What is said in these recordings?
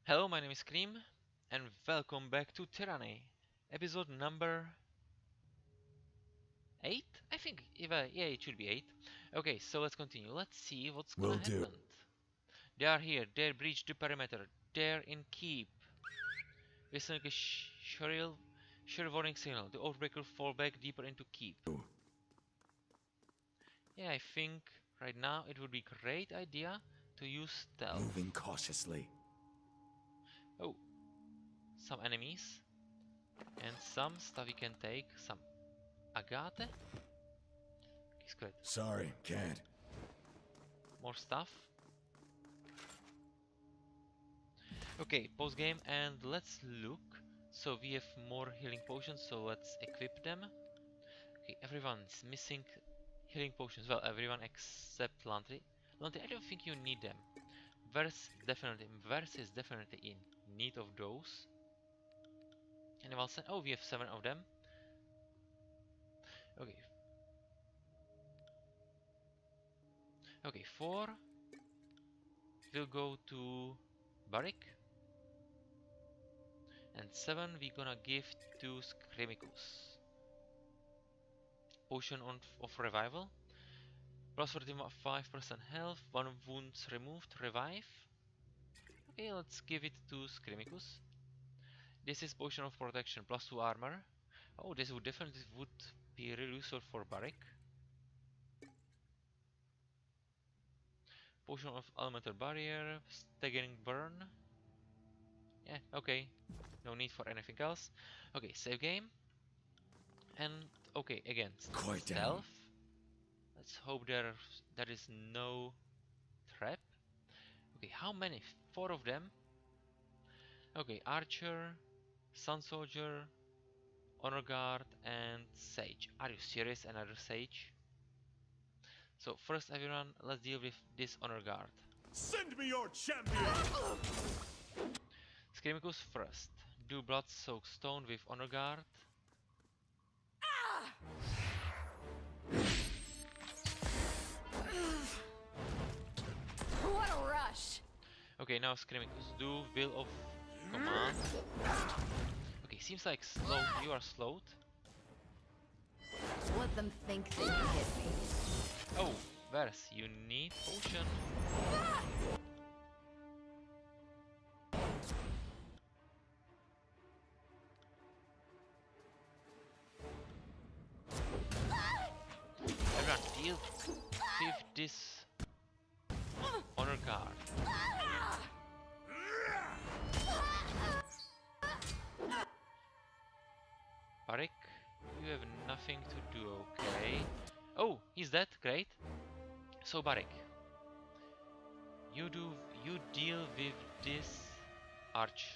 Hello, my name is Scream, and welcome back to Tyranny, episode number 8? I think, yeah, it should be 8. Okay, so let's continue. Let's see what's gonna happen. They are here, they breached the perimeter, they're in keep. Listening a shrill warning signal. The Oathbreaker fall back deeper into keep. Yeah, I think right now it would be a great idea to use stealth. Moving cautiously. Oh, some enemies. And some stuff you can take. Some agate. Okay, Sorry, can't. more stuff. Okay, post game, and let's look. So we have more healing potions, so let's equip them. Okay, everyone's missing healing potions. Well, everyone except Lantry. Lantry, I don't think you need them. Vers is definitely in need of those. And oh, we have 7 of them. Okay. Okay, 4 will go to Barrick. And 7 we gonna give to Skreamicus. Potion of revival. Plus 45% health, 1 wounds removed, revive. Okay, let's give it to Skreamicus. This is potion of protection, plus 2 armor. Oh, this would definitely be really useful for Barrick. Potion of elemental barrier, staggering burn. Yeah, okay. No need for anything else. Okay, save game. And okay, again, Quite stealth. down. Let's hope there is no trap. Okay, how many? 4 of them. Okay, archer, sun soldier, honor guard, and sage. Are you serious? Another sage? So first, everyone, let's deal with this honor guard. Send me your champion! Skreamicus first. Do blood soak stone with honor guard. What a rush! Okay, now Skreamicus, do will of command. Okay, seems like you are slowed. Let them think they can hit me. Oh, Vers, you need potion. Everyone, deal with this honor guard. Barrick, you have nothing to do, okay? Oh, he's dead, great. So Barrick, you deal with this archer,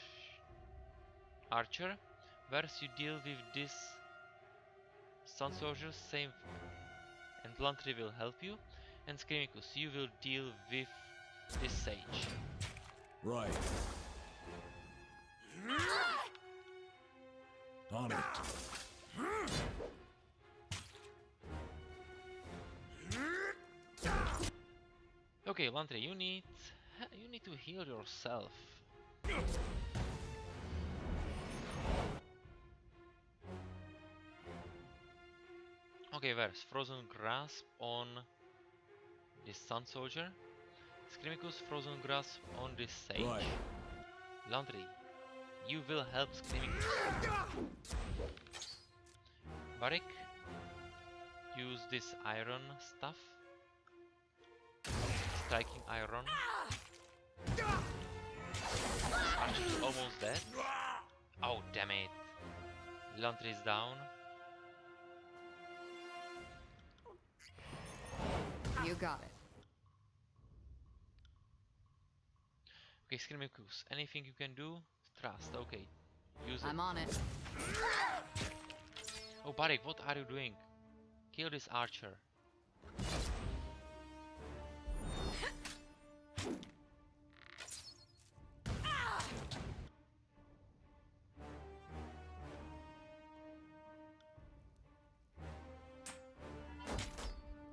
whereas you deal with this sun soldier, same, and Lantry will help you, and Skreamicus, you will deal with this sage. Right. On it. Okay, Lantry, you need to heal yourself. Okay, Vers, frozen grasp on this sun soldier. Skreamicus, frozen grasp on this sage. Right. Lantry, you will help Skreamicus. Barrick, use this iron stuff. Striking iron. Archer is almost dead. Oh, damn it. Lantry is down. You got it. Okay, Skreamicus, anything you can do? Trust, okay. Use it. I'm on it. Oh, Barrick, what are you doing? Kill this archer.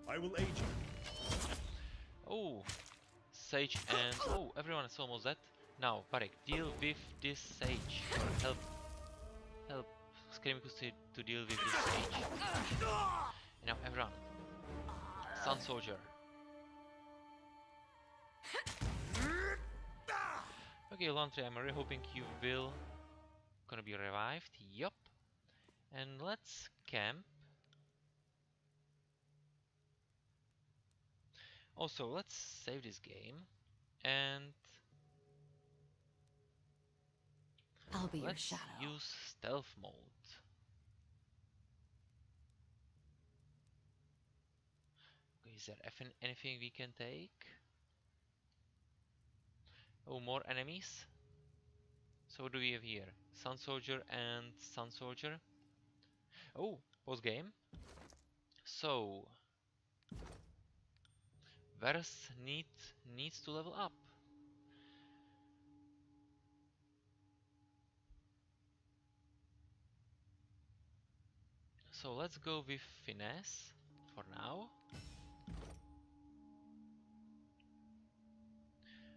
I will aid you. Oh, Sage and... oh, everyone is almost dead. Now, Barik, deal with this sage. Or help Skreamicus to deal with this sage. And now everyone. Sun Soldier. Okay, Lantry, I'm really hoping you will gonna be revived. Yup. And let's camp. Also, let's save this game and I'll be your let's shadow. use stealth mode. Okay, is there anything we can take? Oh, more enemies. So what do we have here? Sun Soldier and Sun Soldier. Oh, post game. So Varus needs to level up. So let's go with finesse for now.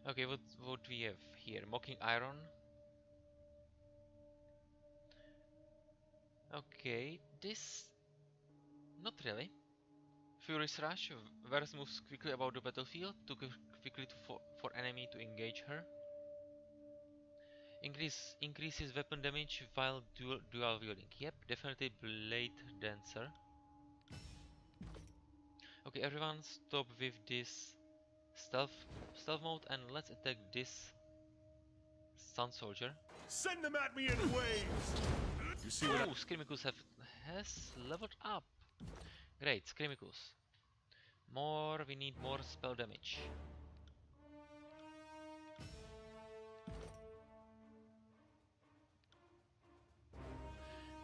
Okay, what we have here? Mocking Iron. Okay, this not really. Furious Rush. Varus moves quickly about the battlefield, too quickly for enemy to engage her. Increases weapon damage while dual wielding. Yep, definitely Blade Dancer. Okay, everyone stop with this stealth mode and let's attack this Sun Soldier. Send them at me in waves. You see what? Oh, Skreamicus has leveled up. Great, Skreamicus. We need more spell damage.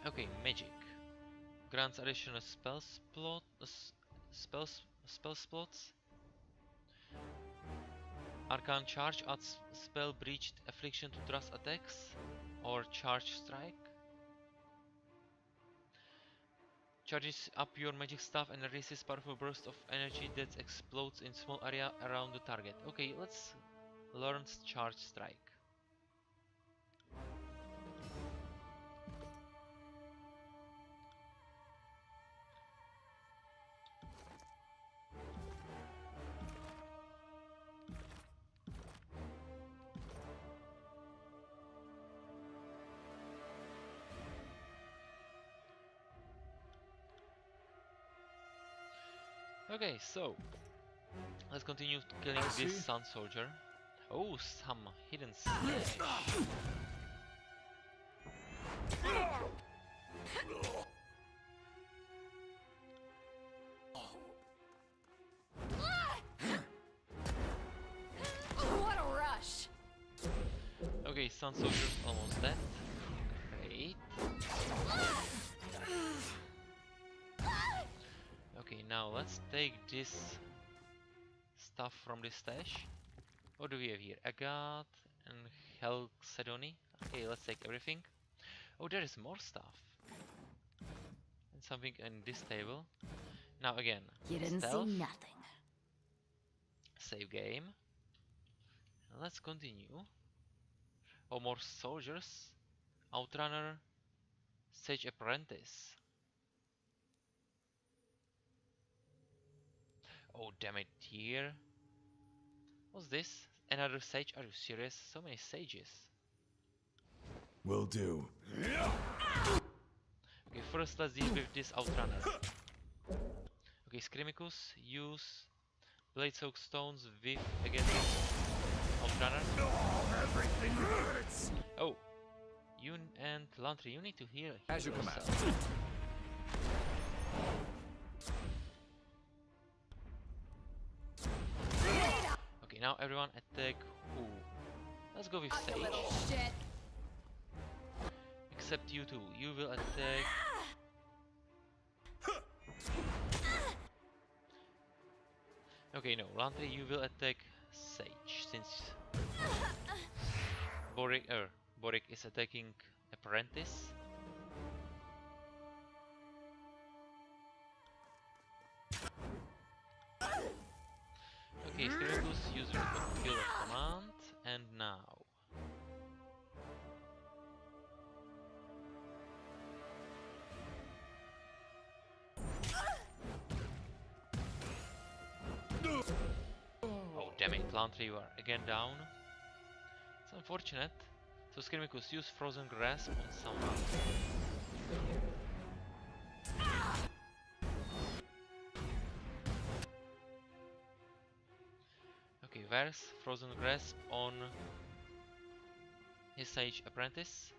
Okay, magic. Grants additional spell slots. Arcane Charge adds spell breached affliction to thrust attacks or charge strike. Charges up your magic staff and releases powerful burst of energy that explodes in small area around the target. Okay, let's learn charge strike. Okay, so let's continue killing this Sun Soldier. Oh, some hidden slash. What a rush! Okay, Sun Soldier's almost dead. Great. Okay, now let's take this stuff from the stash. What do we have here? Agathe and Chalcedony. Okay, let's take everything. Oh, there is more stuff. And something in this table. Now again, You didn't stealth. see nothing. Save game. And let's continue. Oh, more soldiers. Outrunner. Sage Apprentice. Oh, damn it, here. What's this? Another sage? Are you serious? So many sages. Will do. Okay, first let's deal with this Outrunner. Okay, Skreamicus, use Blade Soak Stones with against Outrunner. Everything hurts. Oh, you and Lantry, you need to heal As you command. yourself. Okay, now everyone attack who? Let's go with Oh, you Sage. little shit! Except you two. You will attack. Okay, no, Lantry, you will attack Sage since Boric is attacking Apprentice. Okay, Skreamicus, use your kill command, and now Lantry, you are again down. It's unfortunate. So Skreamicus, use Frozen Grasp on someone. Okay, Vers, Frozen Grasp on his Sage Apprentice.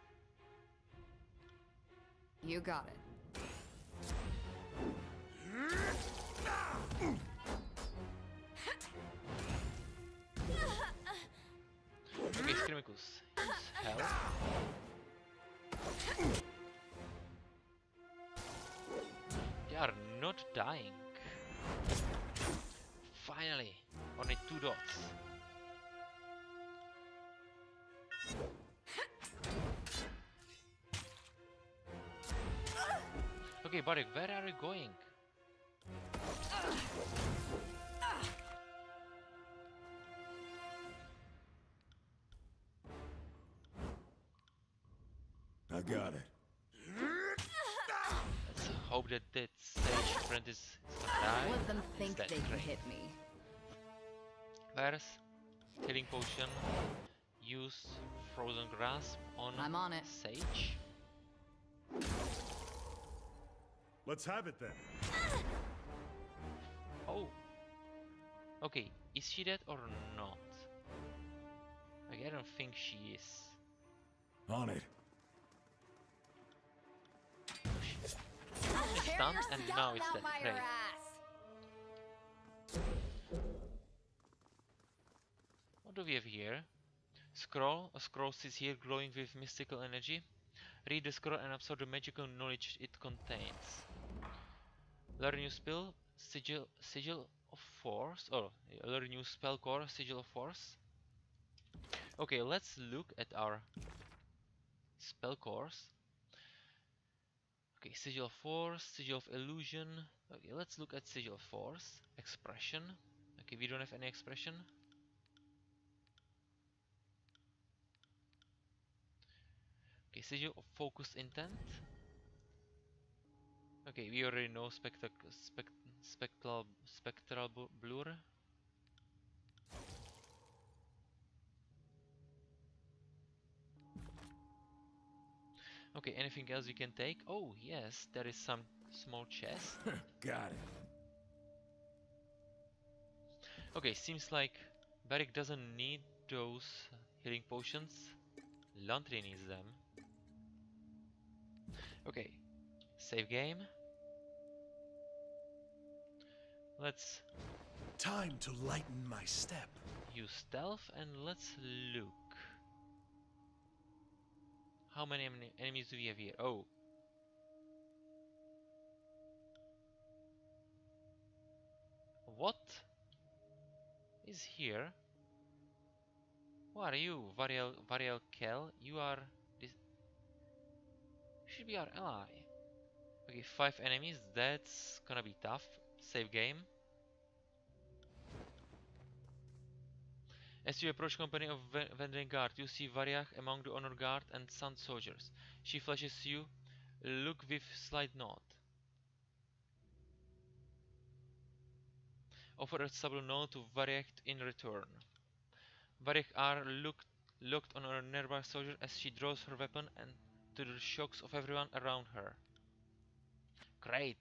You got it. Okay, Skreamicus, use Hell. They are not dying. Finally, only 2 dots. Okay, Barik, where are you going? I got it. Let's hope that that Sage Apprentice is not die. Let them think Instead, they can great. hit me. Vers, Healing Potion. Use Frozen Grasp I'm on it. Sage. Let's have it then. Oh. Okay, is she dead or not? Like, I don't think she is. On it. It's stunned and now it's dead. Great. What do we have here? Scroll. A scroll sits here glowing with mystical energy. Read the scroll and absorb the magical knowledge it contains. Learn new spell, Sigil of Force. Oh, learn new spell core, Sigil of Force. Okay, let's look at our spell cores. Okay, Sigil of Force, Sigil of Illusion. Okay, let's look at Sigil of Force. Expression. Okay, we don't have any expression. Okay, Sigil of Focus Intent. Okay, we already know spectral blur. Okay, anything else we can take? Oh yes, there is some small chest. Got it. Okay, seems like Barrick doesn't need those healing potions. Lantry needs them. Okay, save game. Let's Time to lighten my step. use stealth and let's look. How many enemies do we have here? Oh. What is here? Who are you, Variel Kel? You are this. You should be our ally. Okay, 5 enemies. That's gonna be tough. Save game. As you approach company of Wandering Guard, you see Variach among the honor guard and Sun soldiers. She flashes you. Look with slight nod. Offer a subtle nod to Variach in return. Variach are locked on a nearby soldier as she draws her weapon and to the shocks of everyone around her. Great!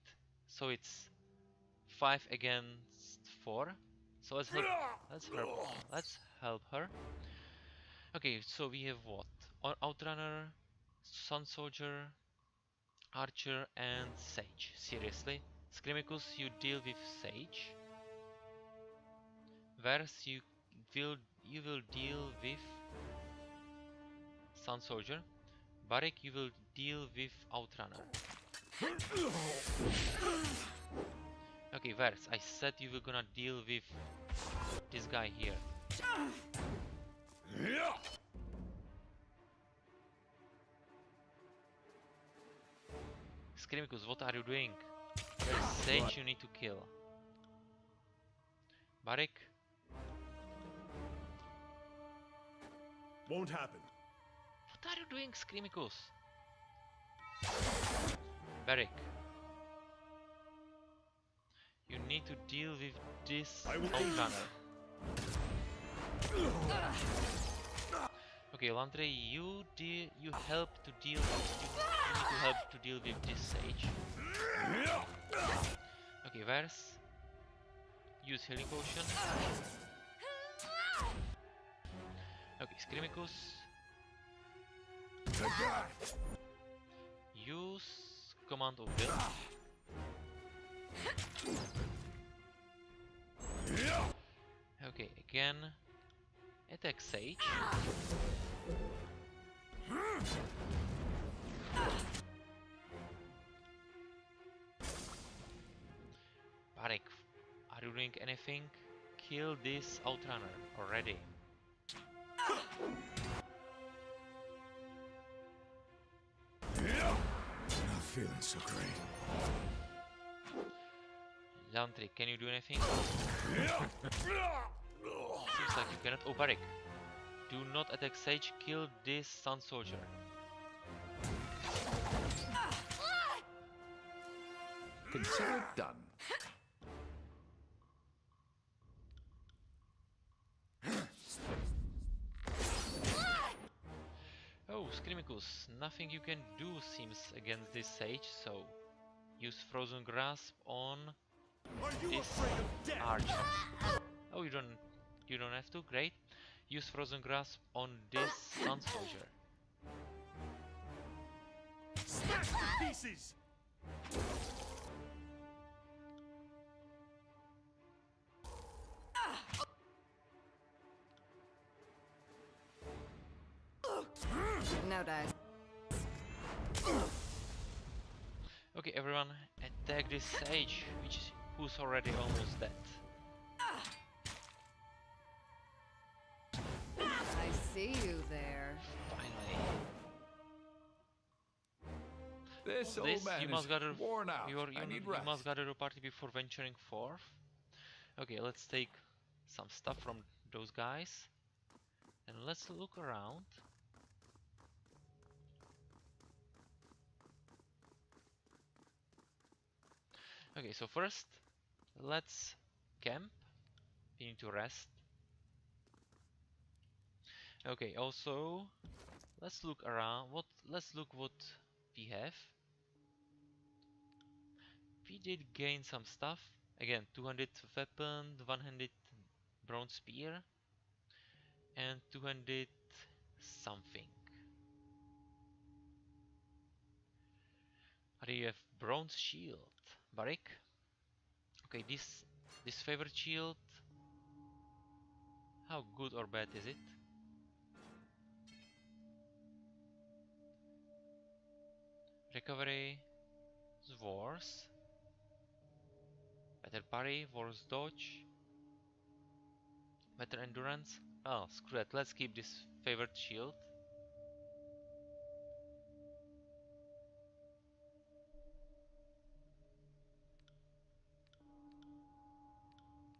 So it's 5 against 4. So let's help her. Okay, so we have what? Outrunner, Sun Soldier, Archer, and Sage. Seriously? Skreamicus, you deal with Sage. Vers, you will deal with Sun Soldier. Barik, you will deal with Outrunner. Okay, Vers, I said you were gonna deal with this guy here. Skreamicus, what are you doing? There's Sage you need to kill. Barik? Won't happen. What are you doing, Skreamicus? Barik. You need to deal with this I will Outrunner. Okay, Landry, you help to deal. You need to help to deal with this sage. Okay, Vers. Use healing potion. Okay, Skreamicus. Use command of will. Okay, again. Attack Sage. Barik, are you doing anything? Kill this outrunner already. Not feeling so great. Lantry, can you do anything? Seems like you cannot. Oh, Barik, do not attack Sage, kill this Sun Soldier. Consider it done. Oh, Skreamicus, nothing you can do seems against this Sage, so use Frozen Grasp on this archer. Oh, you don't have to. Great. Use Frozen Grasp on this Sun Soldier. Smash to pieces! No dice. Okay, everyone, attack this Sage, who's already almost dead. I see you there. Finally. This This old man you is must gather worn out. I need you rest. must gather a party before venturing forth. Okay, let's take some stuff from those guys and let's look around. Okay, so first let's camp. We need to rest. Okay, also let's look around. Let's look what we have. We did gain some stuff. Again, 200 weapon, 100 bronze spear, and 200 something. You have bronze shield, Barik. Okay, this favorite shield. How good or bad is it? Recovery, wars, better parry, wars dodge, better endurance. Oh, screw it. Let's keep this favorite shield.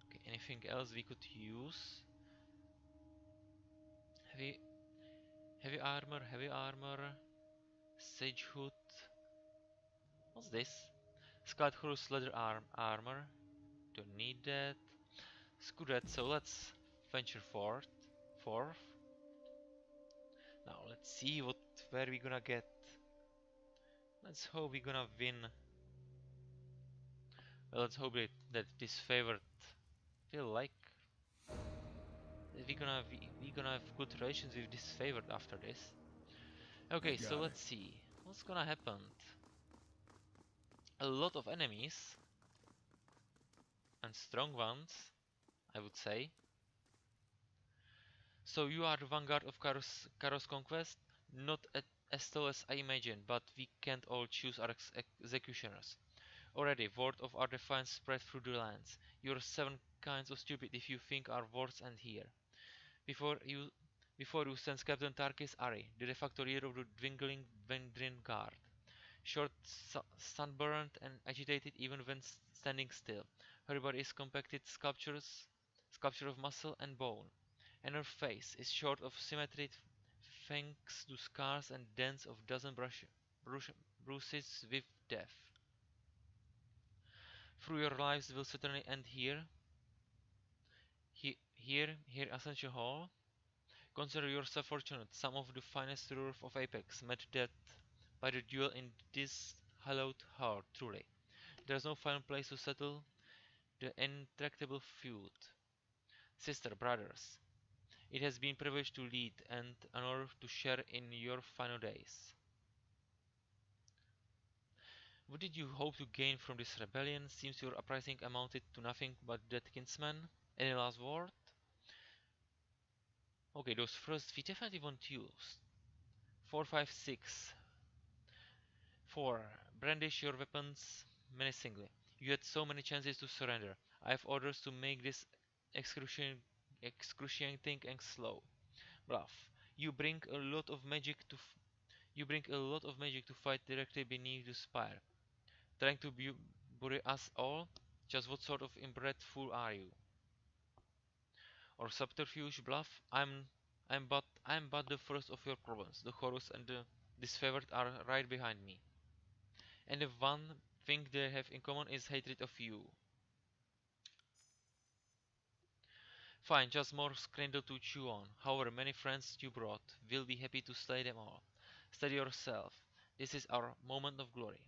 Okay, anything else we could use? Heavy, heavy armor, sage hood. What's this? Scout Horus leather armor. Don't need that. Screw that. So let's venture forth. Now let's see where we gonna get. Let's hope we're gonna win. Well, let's hope that this favorite will like. That we gonna have good relations with this favorite after this. Okay, so let's see what's gonna happen. A lot of enemies and strong ones, I would say. So you are the vanguard of Kyros conquest, not as tall as I imagined, but we can't all choose our executioners. Already, word of our defiance spread through the lands. You're 7 kinds of stupid if you think our words end here. Before you stands Captain Tarkis Ari, the de facto leader of the dwindling Vendrin Guard. Short, sunburned and agitated even when standing still. Her body is compacted sculpture of muscle and bone, and her face is short of symmetry thanks to scars and dents of dozen bruises with death. Through your lives will certainly end here. Here Ascension Hall. Consider yourself fortunate. Some of the finest rulers of Apex met death by the duel in this hallowed heart, truly. There's no final place to settle the intractable feud. Sister, brothers, it has been a privilege to lead and an honor to share in your final days. What did you hope to gain from this rebellion? Seems your uprising amounted to nothing but dead kinsmen. Any last word? Okay, those first we definitely won't use. 4, 5, 6. 4. Brandish your weapons menacingly. You had so many chances to surrender. I have orders to make this excruciating and slow. Bluff. You bring a lot of magic to fight directly beneath the spire. Trying to bury us all? Just what sort of inbred fool are you? Or subterfuge, bluff? I'm but the first of your problems. The Horus and the disfavored are right behind me. And the one thing they have in common is hatred of you. Fine, just more scandal to chew on. However many friends you brought, we'll be happy to slay them all. Steady yourself. This is our moment of glory.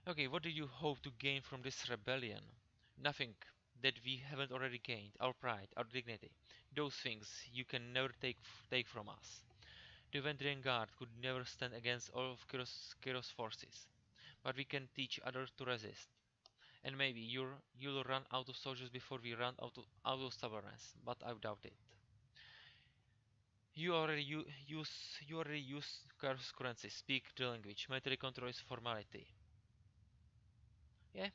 Okay, what do you hope to gain from this rebellion? Nothing that we haven't already gained. Our pride, our dignity. Those things you can never take from us. The Vendrian Guard could never stand against all of Kyros' forces. But we can teach others to resist. And maybe you'll run out of soldiers before we run out of stubbornness, but I doubt it. You already use Kyros currency, speak the language. Military control is formality. Yeah,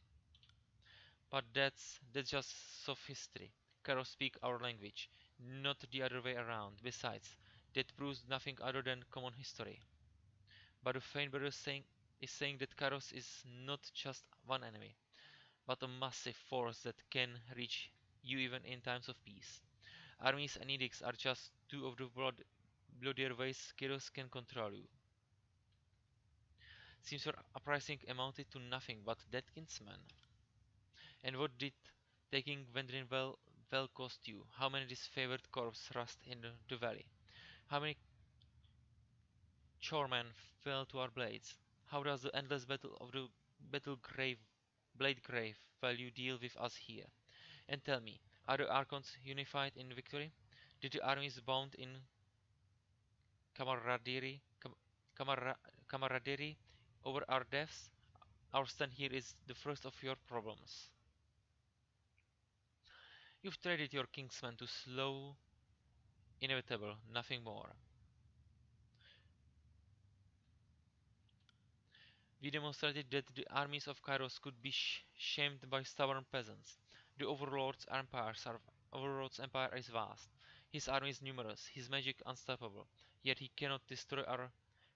but that's just sophistry. Kyros speak our language, not the other way around. Besides, that proves nothing other than common history. But the Fatebinder is saying that Kyros is not just one enemy, but a massive force that can reach you even in times of peace. Armies and edicts are just two of the bloodier ways Kyros can control you. Seems your uprising amounted to nothing but dead kinsmen. And what did taking Vendrin well cost you? How many disfavored corpses rust in the valley? How many choremen fell to our blades? How does the endless battle of the blade grave value deal with us here? And tell me, are the Archons unified in victory? Did the armies bound in camaraderie, camaraderie over our deaths? Our stand here is the first of your problems. You've traded your kingsmen to slow, inevitable, nothing more. We demonstrated that the armies of Kyros could be shamed by stubborn peasants. The Overlord's empire is vast. His army is numerous, his magic unstoppable. Yet he cannot destroy our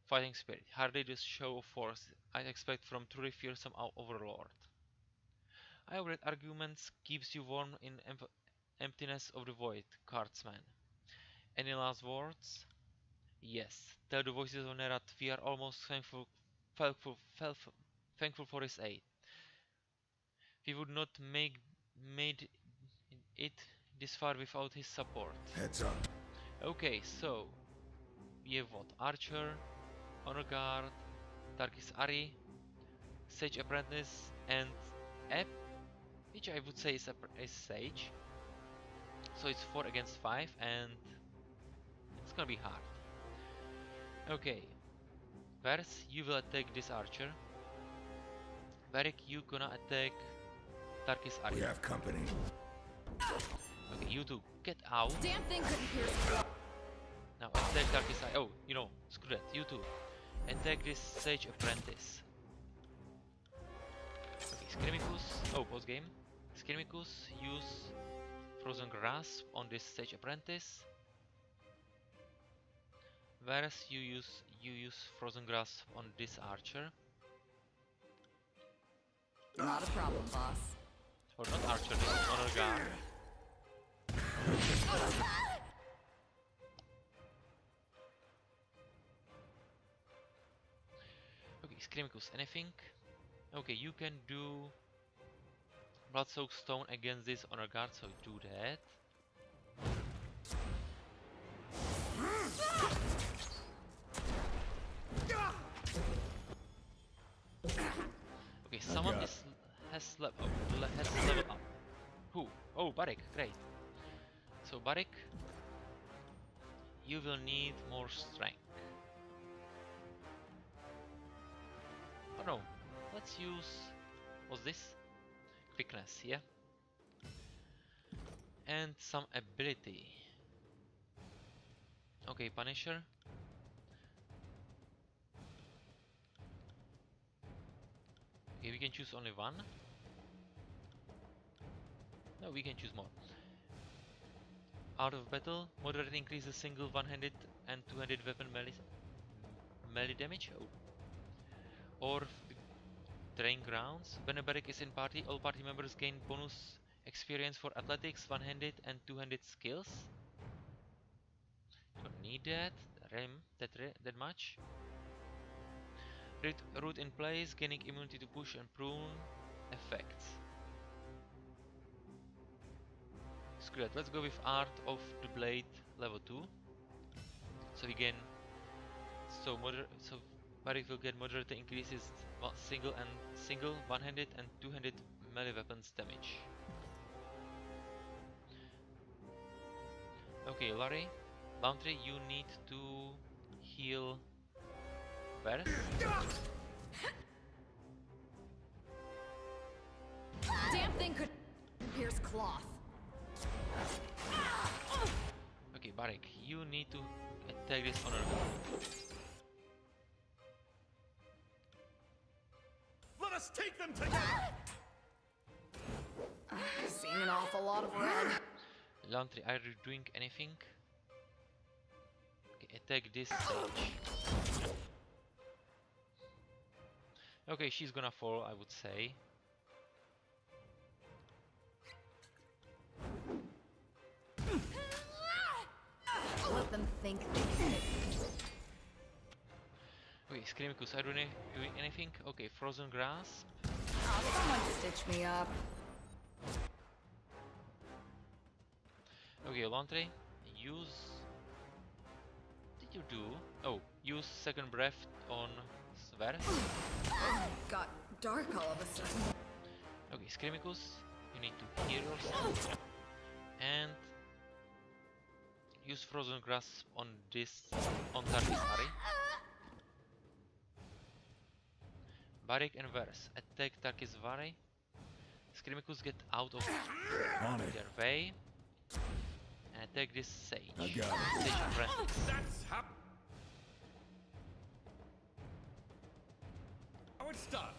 fighting spirit. Hardly the show of force I expect from truly fearsome Overlord. I hope that arguments keeps you warm in emptiness of the void, cardsman. Any last words? Yes. Tell the voices of Nerat we are almost thankful, thankful for his aid. We would not made it this far without his support. Heads up. Okay, so we have what? Archer, Honor Guard, Tarkis Ari, Sage Apprentice, and App, which I would say is Sage. So it's 4 against 5, and it's gonna be hard. Okay, Vers, you will attack this archer. Varric, you gonna attack Tarkis Ari. We have company. Okay, you two, get out. Damn thing couldn't pierce. Now attack Tarkis Ari. Oh, you know, screw that. You two, attack this Sage Apprentice. Okay, Skreamicus. Oh, post game. Skreamicus, use Frozen Grasp on this Sage Apprentice. Whereas you use Frozen Grasp on this archer. Not a problem, boss. Or not archer, this Honor Guard. Okay, Skreamicus, anything? Okay, you can do Blood-soaked stone against this honor guard, so do that. Okay, someone has leveled up. Who? Oh, Barik, great. So Barik, you will need more strength. Oh no, let's use... what's this? Quickness, yeah? And some ability. Okay, Punisher. Okay, we can choose only one. No, we can choose more. Out of battle, moderate increases single one-handed and two-handed weapon melee damage. Oh. Or terrain grounds. When a barrack is in party, all party members gain bonus experience for athletics, one-handed and two-handed skills. Don't need that. That much. Root in place, gaining immunity to push and prune effects. Screw that. Let's go with Art of the Blade level 2. So we gain. So Barik will get moderate increases single, one-handed and two-handed melee weapons damage. Okay, Laundry, you need to heal Varus. Damn thing could pierce cloth. Okay, Barik, you need to attack this honor guard. Let us take them together! Seen an awful lot of red. Laundry, are you doing anything? Okay, attack this sage. Okay, she's gonna fall, I would say. Let them think they can. Okay, Skreamicus, are you doing anything? Okay, Frozen Grasp. Oh, someone stitch me up. Okay, Laundry, use... Did you do? Oh, use Second Breath on Sver. Got dark all of a sudden. Okay, Skreamicus, you need to heal yourself. And use Frozen Grasp on Tarkis Ari. Barik and Varus, attack Tarkis Vari. Skreamicus, get out of their way. And attack this sage. I got it. Sage apprentice. That's how it's done.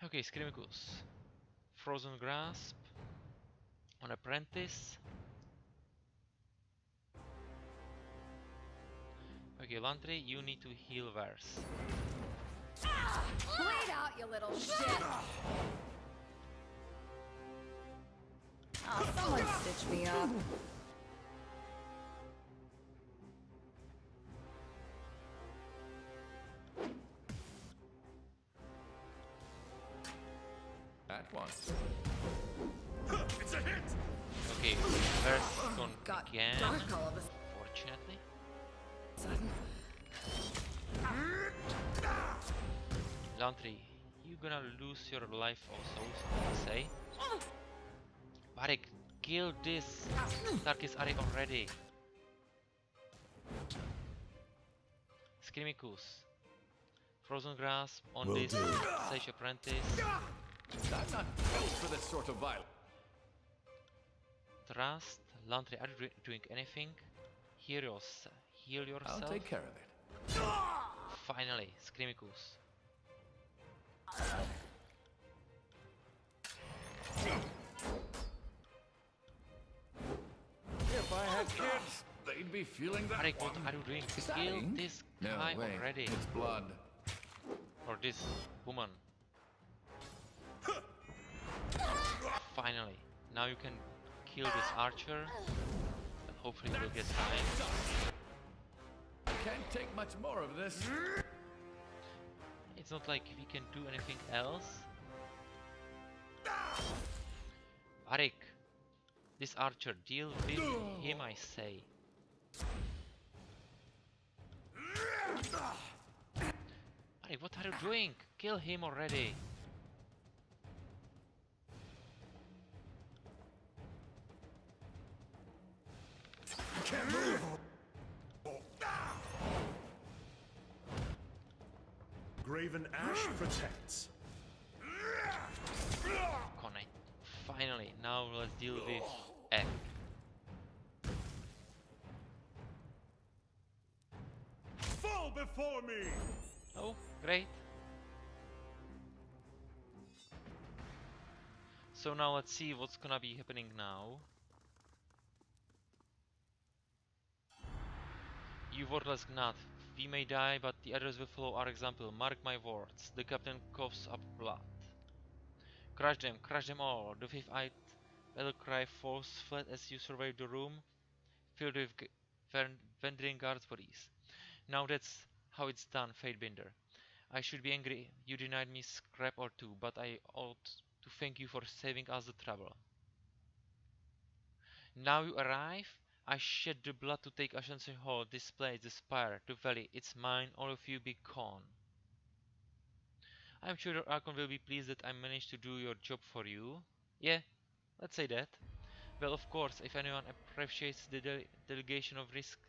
Okay, Skreamicus. Frozen Grasp on Apprentice. Okay, Laundry, you need to heal Varus. Bleed out, you little shit! Oh, someone stitch me up. At once. It's a hit! Okay, Varus is gone Got again, dark all of a fortunately. sudden. Laundry, you're gonna lose your life also, so I say. Barik, kill this Tarkis Ari already. Skreamicus. Frozen Grasp on Will this do. Sage Apprentice. I'm not built for this sort of violence. Trust. Laundry, are you doing anything? Heal yourself. I'll take care of it. Finally, Skreamicus. If I had kids, they'd be feeling that Barik, what one. are you doing? Is that Kill ink? this No, guy wait, already. it's blood. Or this woman. Finally. Now you can kill this archer. And hopefully we'll get time. Can't take much more of this. It's not like we can do anything else. Arik, this archer, deal with him, I say. Arik, what are you doing? Kill him already. Can't move. Graven Ash protects. Connect. Finally, now let's deal with F. Fall before me. Oh, great. So now let's see what's gonna be happening now. You wordless gnat. We may die, but the others will follow our example. Mark my words. The captain coughs up blood. Crush them all. The fifth-eyed battle cry falls flat as you survey the room, filled with wandering guards' bodies. Now that's how it's done, Fatebinder. I should be angry you denied me scrap or two, but I ought to thank you for saving us the trouble. Now you arrive? I shed the blood to take Ascension Hall, this place, the spire, the valley. It's mine, all of you be gone. I'm sure your Archon will be pleased that I managed to do your job for you. Yeah, let's say that. Well, of course, if anyone appreciates the delegation of risk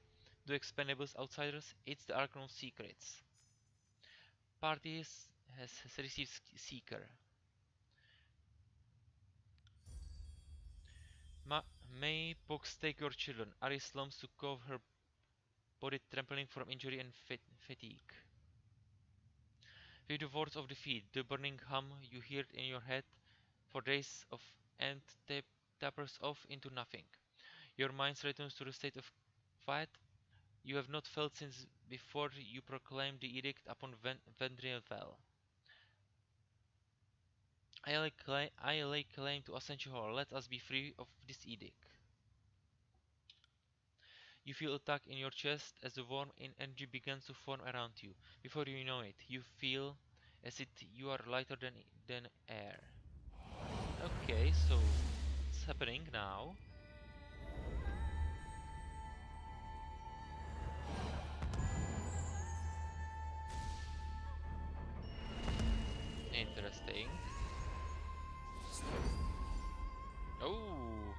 to expendables outsiders, it's the Archon of Secrets. Party has received Seeker. May Pox take your children. Aris slumps to cover her body trembling from injury and fatigue. With the words of defeat, the burning hum you heard in your head for days of end tapers off into nothing. Your mind returns to the state of quiet you have not felt since before you proclaimed the edict upon Vendriel Val. I lay claim to Ascension Hall. Let us be free of this edict. You feel attack in your chest as the warm energy begins to form around you. Before you know it, you feel as if you are lighter than air. Okay, so what's happening now? Interesting. Oh.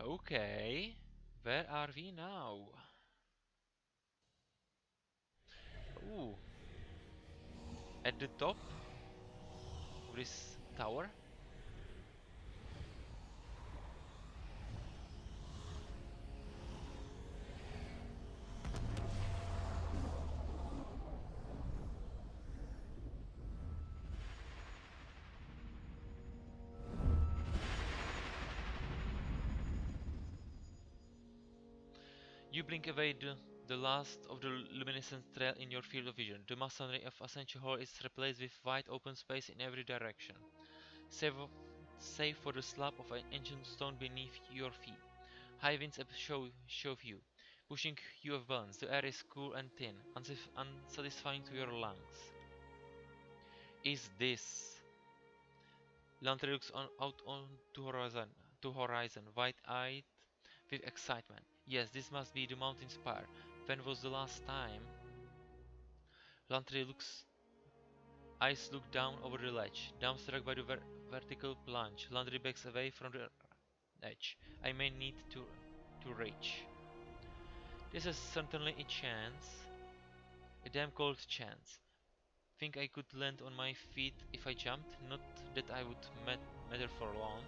Okay. Where are we now? Ooh. At the top of this tower? You blink away the last of the luminescent trail in your field of vision. The masonry of Ascension Hall is replaced with wide open space in every direction, save for the slab of an ancient stone beneath your feet. High winds shove you, pushing you off balance. The air is cool and thin, unsatisfying to your lungs. Is this? Lantry looks out on to horizon, wide-eyed with excitement. Yes, this must be the mountain spire. When was the last time? Lantry eyes look down over the ledge, dumbstruck by the vertical plunge. Landry backs away from the edge. I may need to reach. This is certainly a chance. A damn cold chance. Think I could land on my feet if I jumped? Not that I would matter for long.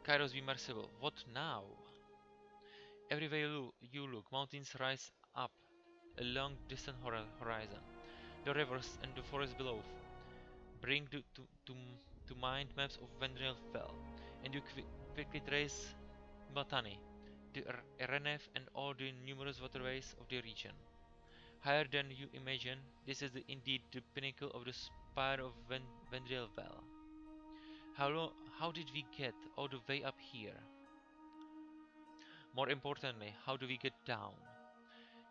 Kyros, be merciful. What now? Everywhere you look, mountains rise up a long distant horizon. The rivers and the forest below bring to mind maps of Vendriel Fell, and you quickly trace Batani, the Erenef and all the numerous waterways of the region. Higher than you imagine, this is indeed the pinnacle of the spire of Vendriel Val. How did we get all the way up here? More importantly, how do we get down?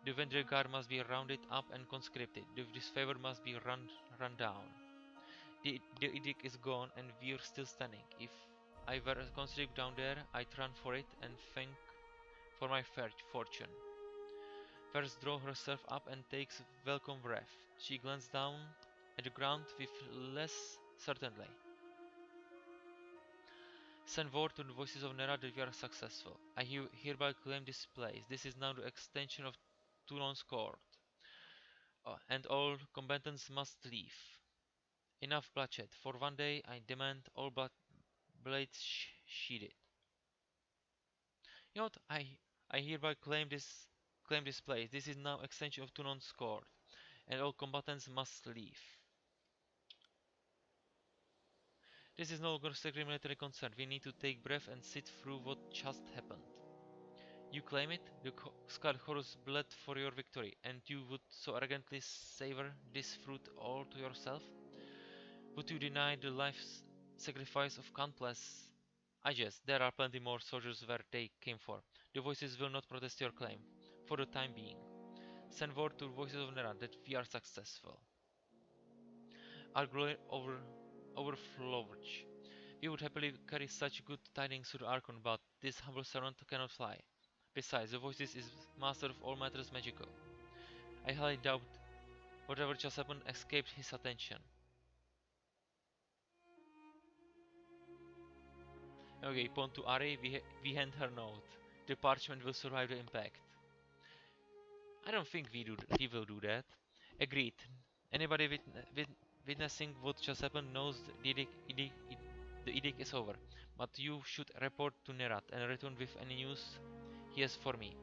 The Vendrill Guard must be rounded up and conscripted. The disfavor must be run down. The edict is gone and we're still standing. If I were a conscript down there, I'd run for it and thank for my fortune. First draw herself up and takes welcome breath. She glances down at the ground with less certainty. Send word to the voices of Nera that we are successful. I hereby claim this place. This is now the extension of Tunon's court. And all combatants must leave. Enough bloodshed. For one day, I demand all blades sheathed. You know what? I hereby claim this place. This is now extension of Tunon's court, and all combatants must leave. This is no longer strictly military concern. We need to take breath and sit through what just happened. You claim it, the scarred horse bled for your victory, and you would so arrogantly savor this fruit all to yourself? Would you deny the life sacrifice of countless? I guess there are plenty more soldiers where they came for. The voices will not protest your claim, for the time being. Send word to the voices of Nera that we are successful. Our glory overflows. We would happily carry such good tidings to the Archon, but this humble servant cannot fly. Besides, the voices is master of all matters magical. I highly doubt whatever just happened escaped his attention. Okay, pawn to Ari, we hand her note. The parchment will survive the impact. I don't think we will do that. Agreed. Anybody witnessing what just happened knows the edict is over. But you should report to Nerat and return with any news he has for me.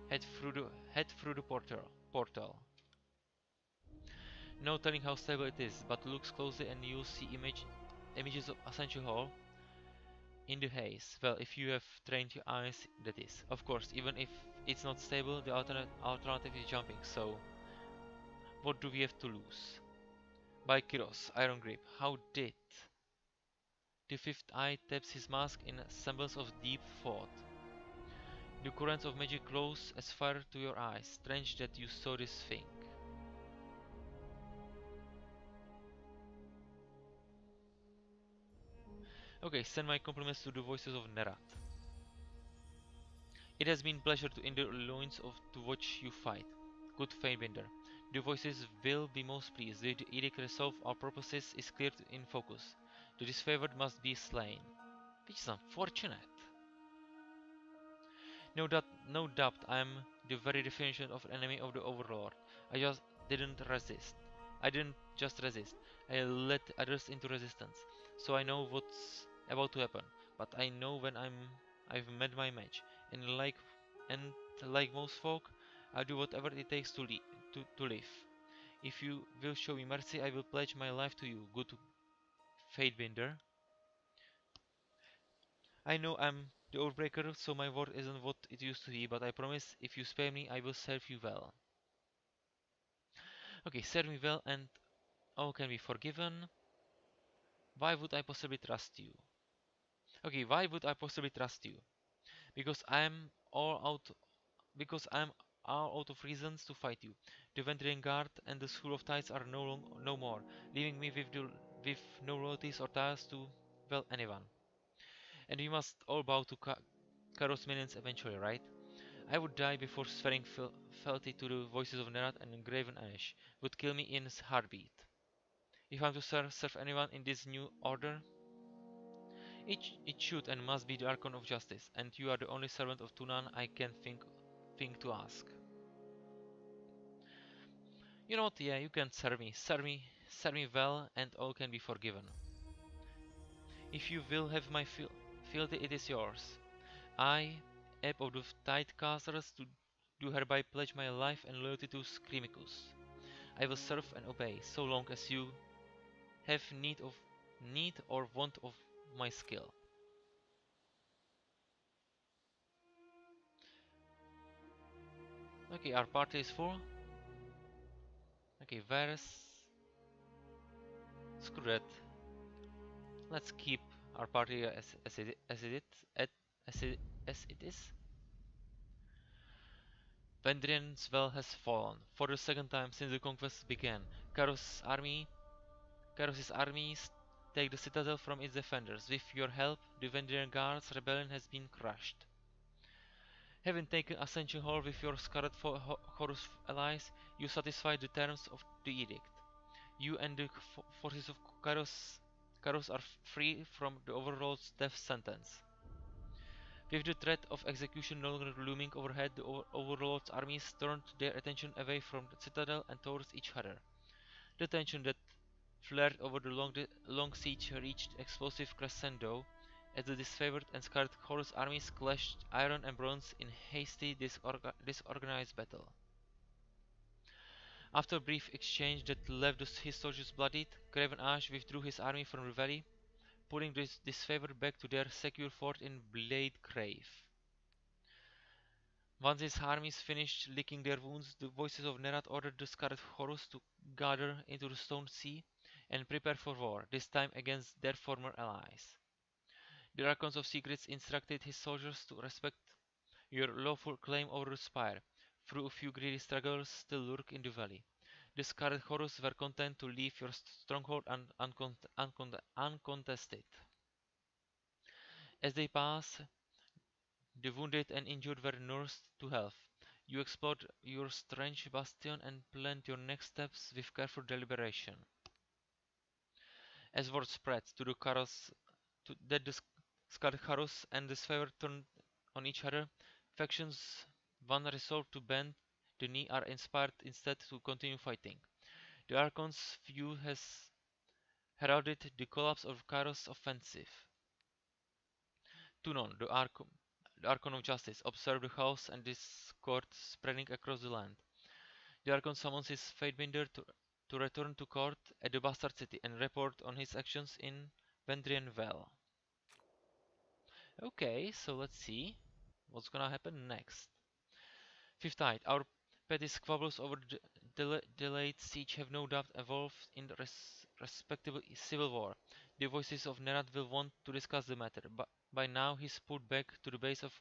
Head through the portal. No telling how stable it is, but look closely and you'll see images of Ascension Hall in the haze. Well, if you have trained your eyes, that is. Of course, even if it's not stable, the alternative is jumping, so what do we have to lose? By Kyros, Iron Grip. How did? The fifth eye taps his mask in a semblance of deep thought. The currents of magic glows as far to your eyes. Strange that you saw this thing. Okay, send my compliments to the voices of Nerat. It has been pleasure in the loins to watch you fight. Good Fatebinder. The voices will be most pleased. The edict resolve our purposes is clear in focus. The disfavored must be slain. Which is unfortunate. No doubt I am the very definition of enemy of the Overlord. I just didn't resist. I didn't just resist. I led others into resistance. So I know what's about to happen. But I know when I've met my match. And like most folk, I'll do whatever it takes to live. If you will show me mercy, I will pledge my life to you, good Fatebinder. I know I'm the Oathbreaker, so my word isn't what it used to be, but I promise if you spare me, I will serve you well. Okay, serve me well and all can be forgiven. Why would I possibly trust you? Okay, why would I possibly trust you? Because I'm all out of reasons to fight you. The Vendrian Guard and the School of Tides are no more, leaving me with no loyalties or ties to, well, anyone. And we must all bow to Kyros minions eventually, right? I would die before swearing fealty to the voices of Nerat and Graven Ash would kill me in a heartbeat. If I'm to serve anyone in this new order, it should and must be the Archon of Justice, and you are the only servant of Tunan I can think to ask. You know what, yeah, you can serve me well, and all can be forgiven. If you will have my fealty, it is yours. I, Ape of the Tidecasters, do hereby pledge my life and loyalty to Skreamicus. I will serve and obey, so long as you have need or want of my skill. Okay, our party is full. Okay, where's... Screw that. Let's keep our party as it is. Vendrian's well has fallen. For the second time since the conquest began, Kyros' armies take the citadel from its defenders. With your help, the Vendrian Guard's rebellion has been crushed. Having taken Ascension Hall with your Scarlet Horus allies, you satisfy the terms of the edict. You and the forces of Kyros are free from the Overlord's death sentence. With the threat of execution no longer looming overhead, the Overlord's armies turned their attention away from the citadel and towards each other. The tension that flared over the long siege reached explosive crescendo as the disfavored and Scarlet Horus armies clashed iron and bronze in hasty, disorganized battle. After a brief exchange that left his soldiers bloodied, Craven Ash withdrew his army from the valley, pulling the disfavored back to their secure fort in Blade Grave. Once his armies finished licking their wounds, the voices of Nerat ordered the Scarlet Horus to gather into the Stone Sea and prepare for war, this time against their former allies. The Archons of Secrets instructed his soldiers to respect your lawful claim over the spire, though a few greedy stragglers still lurk in the valley. The Scarlet Horus were content to leave your stronghold uncontested. As they pass, the wounded and injured were nursed to health. You explored your strange bastion and planned your next steps with careful deliberation. As word spread to the Kyros that the Scarlet Kyros and the Sphere turned on each other, factions one resolved to bend the knee are inspired instead to continue fighting. The Archon's view has heralded the collapse of Kyros' offensive. Tunon, the Archon of Justice, observed the chaos and discord spreading across the land. The Archon summons his Fatebinder to return to court at the Bastard City and report on his actions in Vendrian Well. Okay, so let's see what's gonna happen next. Fifth Tide, our petty squabbles over the delayed siege have no doubt evolved in respectable civil war. The voices of Nerat will want to discuss the matter, but by now he's pulled back to the base of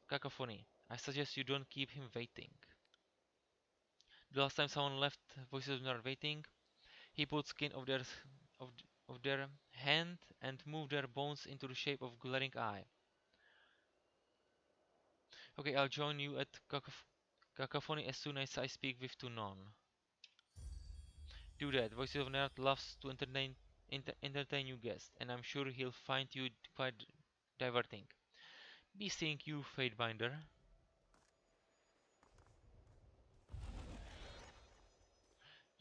cacophony. I suggest you don't keep him waiting. The last time someone left voices of Nerat waiting, he pulled skin of, of their hand and moved their bones into the shape of glaring eye. Okay, I'll join you at cacophony as soon as I speak with Tunon. Do that. Voices of Nerd loves to entertain you guests, and I'm sure he'll find you quite diverting. Be seeing you, Fatebinder.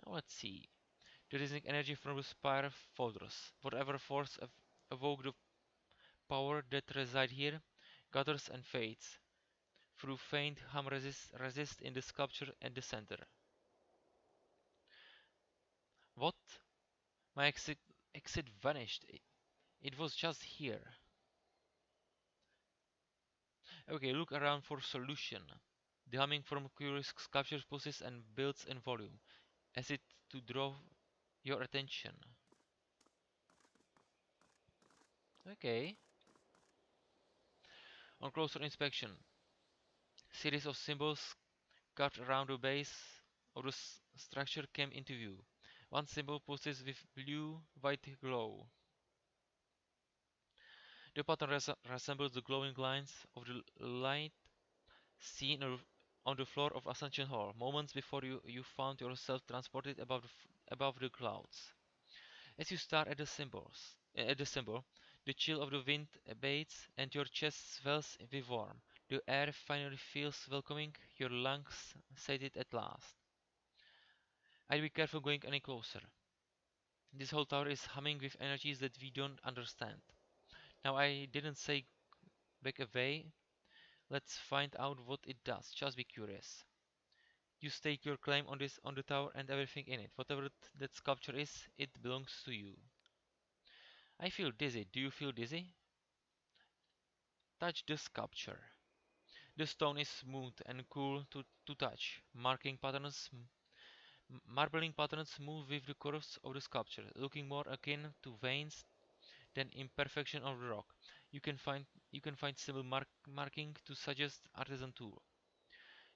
Now let's see. The rising energy from the Spire Fortress. Whatever force evoke the power that reside here, gathers and fades. Through faint hum resist in the sculpture at the center. What? My exit vanished. It was just here. Okay, look around for solution. The humming from curious sculptures pushes and builds in volume, as it to draw your attention. Okay. On closer inspection, series of symbols carved around the base of the structure came into view. One symbol pulses with blue-white glow. The pattern resembles the glowing lines of the light seen on the floor of Ascension Hall, moments before you found yourself transported above the clouds. As you stare at the symbol, the chill of the wind abates and your chest swells with warmth. The air finally feels welcoming, your lungs sated at last. I'd be careful going any closer. This whole tower is humming with energies that we don't understand. Now I didn't say back away. Let's find out what it does. Just be curious. You stake your claim on the tower and everything in it. Whatever that sculpture is, it belongs to you. I feel dizzy. Do you feel dizzy? Touch the sculpture. The stone is smooth and cool to touch. Marbling patterns move with the curves of the sculpture, looking more akin to veins than imperfection of the rock. You can find simple marking to suggest artisan tool.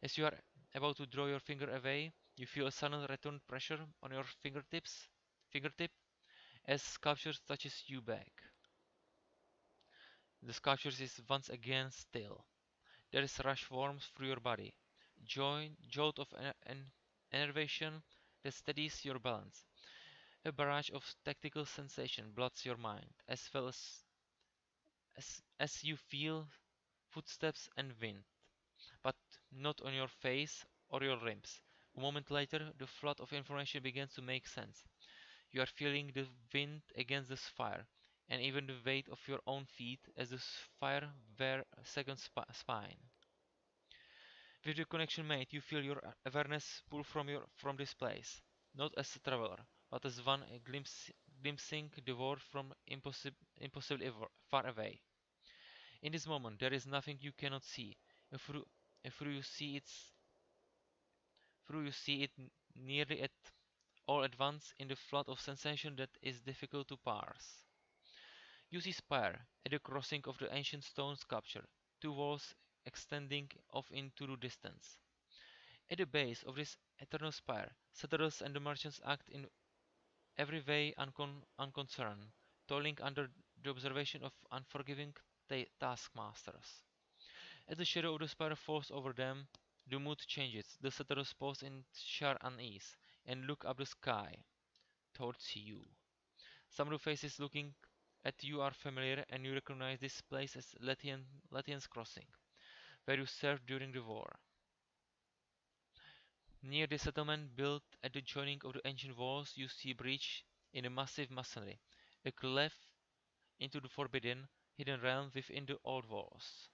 As you are about to draw your finger away, you feel a sudden return pressure on your fingertip as sculpture touches you back. The sculpture is once again still. There is rush warmth through your body, jolt of enervation that steadies your balance. A barrage of tactical sensation bloods your mind, as well as you feel footsteps and wind, but not on your face or your limbs. A moment later, the flood of information begins to make sense. You are feeling the wind against the spire, and even the weight of your own feet as the spire wear a second spine. With the connection made, you feel your awareness pull from this place, not as a traveler, but as one glimpsing the world from impossibly far away. In this moment, there is nothing you cannot see. If you, if you see it, through you see it nearly at all at once in the flood of sensation that is difficult to parse. You see spire at the crossing of the ancient stone sculpture, two walls extending off into the distance. At the base of this eternal spire, settlers and the merchants act in every way unconcerned, toiling under the observation of unforgiving taskmasters. As the shadow of the spire falls over them, the mood changes. The settlers pause in sheer unease and look up the sky towards you. Some of the faces looking at you are familiar, and you recognize this place as Latian's Crossing, where you served during the war. Near the settlement built at the joining of the ancient walls, you see a breach in the massive masonry, a cleft into the forbidden, hidden realm within the old walls.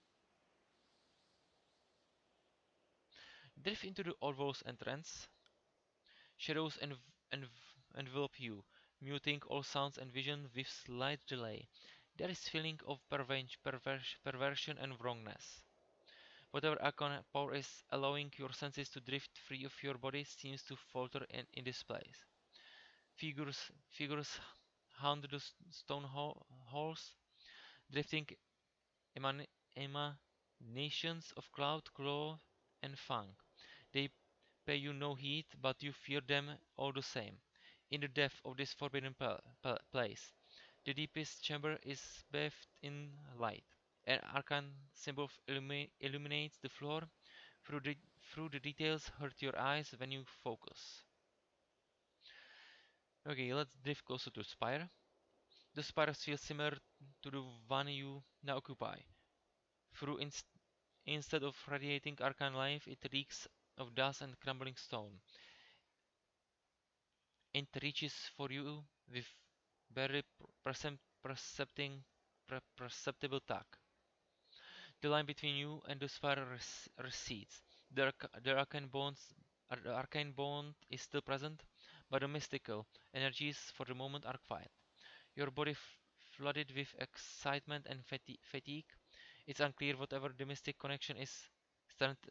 Drift into the old walls entrance. Shadows env envelop you, muting all sounds and vision with slight delay. There is feeling of perversion and wrongness. Whatever arcane power is allowing your senses to drift free of your body seems to falter in this place. Figures haunt the stone halls, drifting eman emanations of cloud, claw, and fang. They pay you no heed, but you fear them all the same. In the depth of this forbidden place, the deepest chamber is bathed in light. An arcane symbol illuminates the floor. Through the details hurt your eyes when you focus. Okay, let's drift closer to Spire. The spires feel similar to the one you now occupy. Through instead of radiating arcane life, it reeks of dust and crumbling stone. It reaches for you with barely perceptible tug. The line between you and the spire recedes. The arcane bond is still present, but the mystical energies for the moment are quiet. Your body flooded with excitement and fatigue. It's unclear whatever the mystic connection is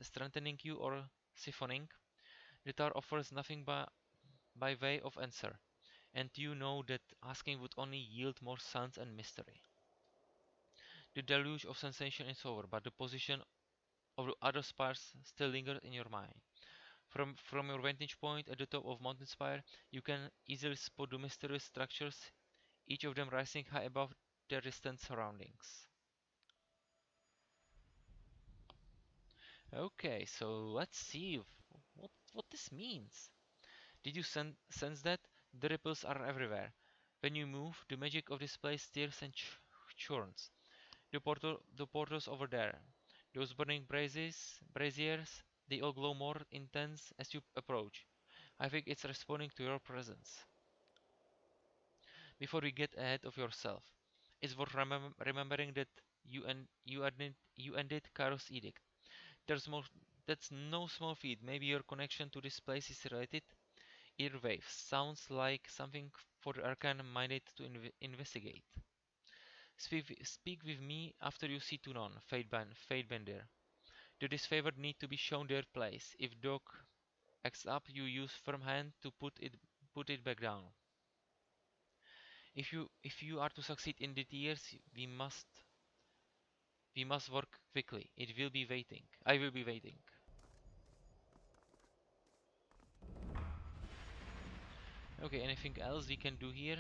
strengthening you or siphoning. The tower offers nothing by way of answer, and you know that asking would only yield more silence and mystery. The deluge of sensation is over, but the position of the other spires still lingers in your mind. From your vantage point at the top of Mountain Spire, you can easily spot the mysterious structures, each of them rising high above their distant surroundings. Okay, so let's see what this means. Did you sense that? The ripples are everywhere. When you move, the magic of this place stirs and churns. The portals over there, those burning braziers, they all glow more intense as you approach. I think it's responding to your presence. Before you get ahead of yourself, it's worth remembering that you ended Kyros' edict. There's more. That's no small feat. Maybe your connection to this place is related. Either way, sounds like something for the arcane minded to investigate. Speak with me after you see Tunon, Fatebinder. The disfavored need to be shown their place. If dog acts up, you use firm hand to put it back down. if you are to succeed in the tiers, we must work quickly. It will be waiting. I will be waiting. Okay, anything else we can do here?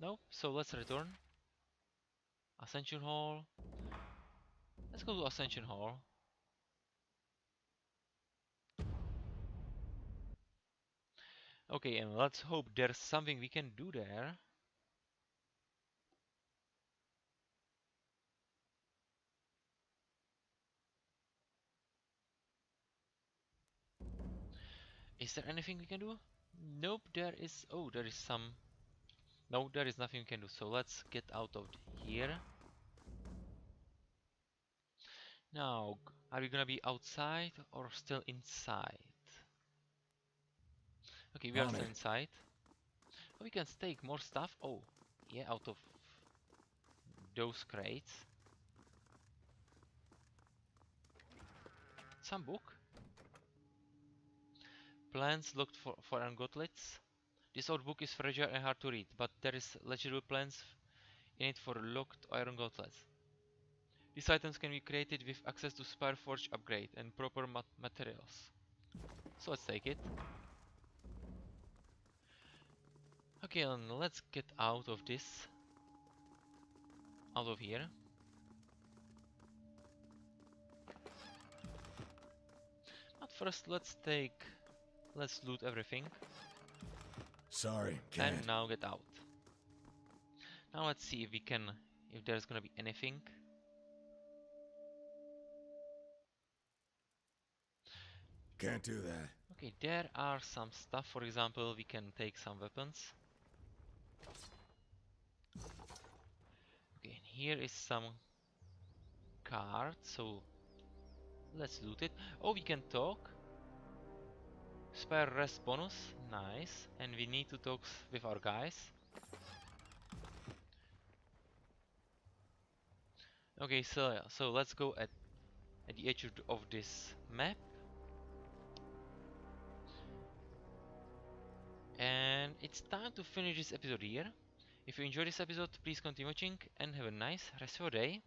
No? So let's return. Ascension Hall. Let's go to Ascension Hall. Okay, and let's hope there's something we can do there. Is there anything we can do? Nope, there is... Oh, there is some... No, there is nothing we can do. So let's get out of here. Now, are we gonna be outside or still inside? Okay, we are On still it. inside. Oh, we can take more stuff. Oh, yeah, out of those crates. Some book. Plans looked for gauntlets. This old book is fragile and hard to read, but there is legible plans in it for locked iron gauntlets. These items can be created with access to Spire Forge upgrade and proper materials. So let's take it. Okay, and let's get out of this. Out of here. But first let's loot everything. Sorry, can't. And now get out. Now let's see if there's gonna be anything. Can't do that. Okay, there are some stuff. For example, we can take some weapons. Okay, and here is some card, so let's loot it. Oh, we can talk. Spare rest bonus, nice. And we need to talk with our guys. Okay, so let's go at the edge of this map. And it's time to finish this episode here. If you enjoyed this episode, please continue watching and have a nice rest of your day.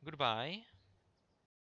Goodbye.